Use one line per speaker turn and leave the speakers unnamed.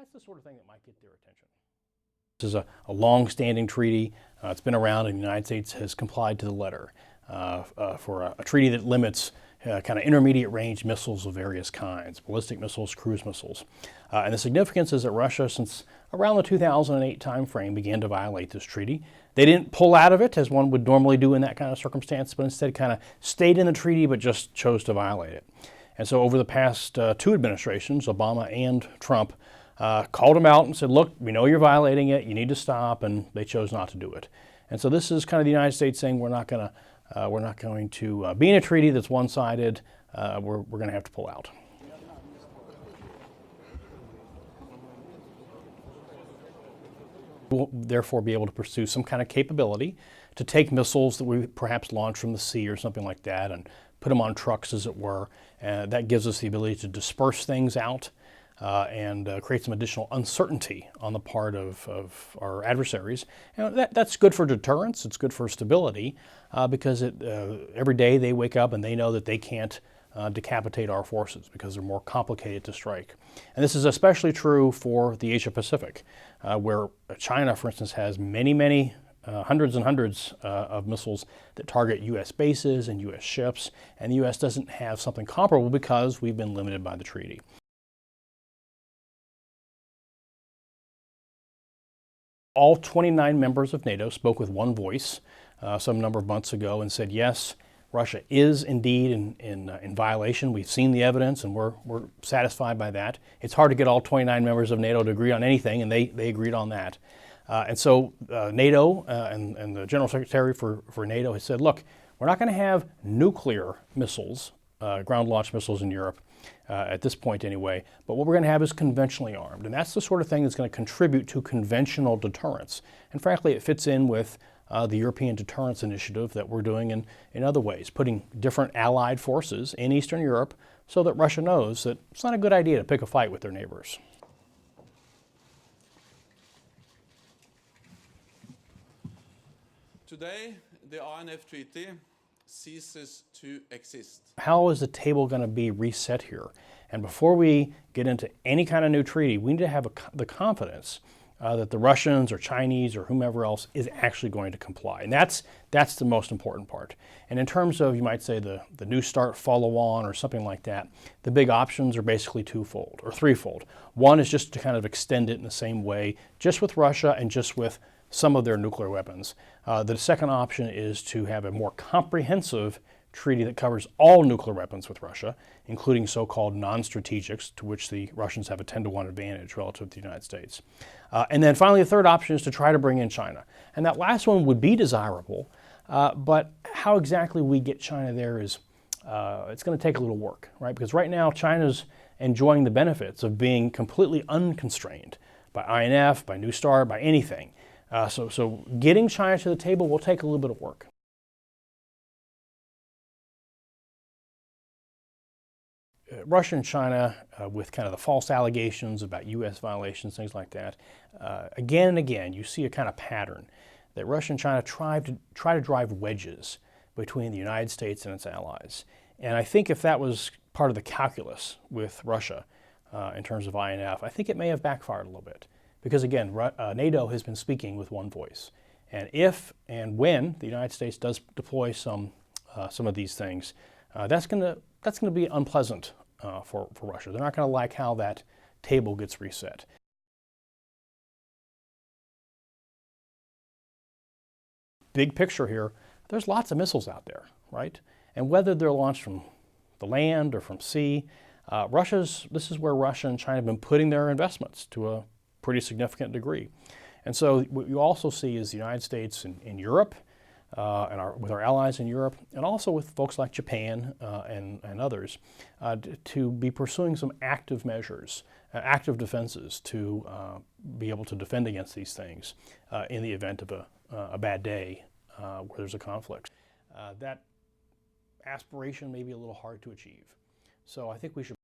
that's the sort of thing that might get their attention. This is a long-standing treaty. It's been around, and the United States has complied to the letter for a treaty that limits kind of intermediate-range missiles of various kinds, ballistic missiles, cruise missiles. And the significance is that Russia, since around the 2008 timeframe, began to violate this treaty. They didn't pull out of it, as one would normally do in that kind of circumstance, but instead kind of stayed in the treaty but just chose to violate it. And so over the past two administrations, Obama and Trump, called them out and said, look, we know you're violating it, you need to stop, and they chose not to do it. And so this is kind of the United States saying we're not going to be in a treaty that's one-sided, we're going to have to pull out. We'll therefore be able to pursue some kind of capability to take missiles that we perhaps launch from the sea or something like that and put them on trucks, as it were. That gives us the ability to disperse things out and create some additional uncertainty on the part of our adversaries. And that's good for deterrence, it's good for stability, because every day they wake up and they know that they can't decapitate our forces because they're more complicated to strike. And this is especially true for the Asia Pacific, where China, for instance, has many hundreds and hundreds of missiles that target U.S. bases and U.S. ships, and the U.S. doesn't have something comparable because we've been limited by the treaty. All 29 members of NATO spoke with one voice some number of months ago and said, yes, Russia is indeed in violation. We've seen the evidence and we're satisfied by that. It's hard to get all 29 members of NATO to agree on anything, and they agreed on that. And so NATO and the General Secretary for NATO has said, look, we're not going to have nuclear missiles, ground-launched missiles in Europe, at this point anyway, but what we're going to have is conventionally armed. And that's the sort of thing that's going to contribute to conventional deterrence. And frankly, it fits in with the European Deterrence Initiative that we're doing in other ways, putting different allied forces in Eastern Europe so that Russia knows that it's not a good idea to pick a fight with their neighbors.
Today, the INF Treaty ceases to exist.
How is the table going to be reset here? And before we get into any kind of new treaty, we need to have the confidence that the Russians or Chinese or whomever else is actually going to comply. And that's the most important part. And in terms of, you might say, the New START follow-on or something like that, the big options are basically twofold or threefold. One is just to kind of extend it in the same way, just with Russia and just with some of their nuclear weapons. The second option is to have a more comprehensive treaty that covers all nuclear weapons with Russia, including so-called non-strategics, to which the Russians have a 10-to-1 advantage relative to the United States. And then finally, the third option is to try to bring in China. And that last one would be desirable, but how exactly we get China there is, it's going to take a little work, right? Because right now, China's enjoying the benefits of being completely unconstrained by INF, by New START, by anything. So getting China to the table will take a little bit of work. Russia and China, with kind of the false allegations about U.S. violations, things like that, again and again, you see a kind of pattern that Russia and China try to drive wedges between the United States and its allies. And I think if that was part of the calculus with Russia in terms of INF, I think it may have backfired a little bit. Because again, NATO has been speaking with one voice. And if and when the United States does deploy some of these things, that's going to be unpleasant for Russia. They're not going to like how that table gets reset. Big picture here, there's lots of missiles out there, right? And whether they're launched from the land or from sea, this is where Russia and China have been putting their investments to a pretty significant degree. And so what you also see is the United States in Europe, with our allies in Europe, and also with folks like Japan and others, to be pursuing some active measures, active defenses to be able to defend against these things in the event of a bad day where there's a conflict. That aspiration may be a little hard to achieve. So I think we should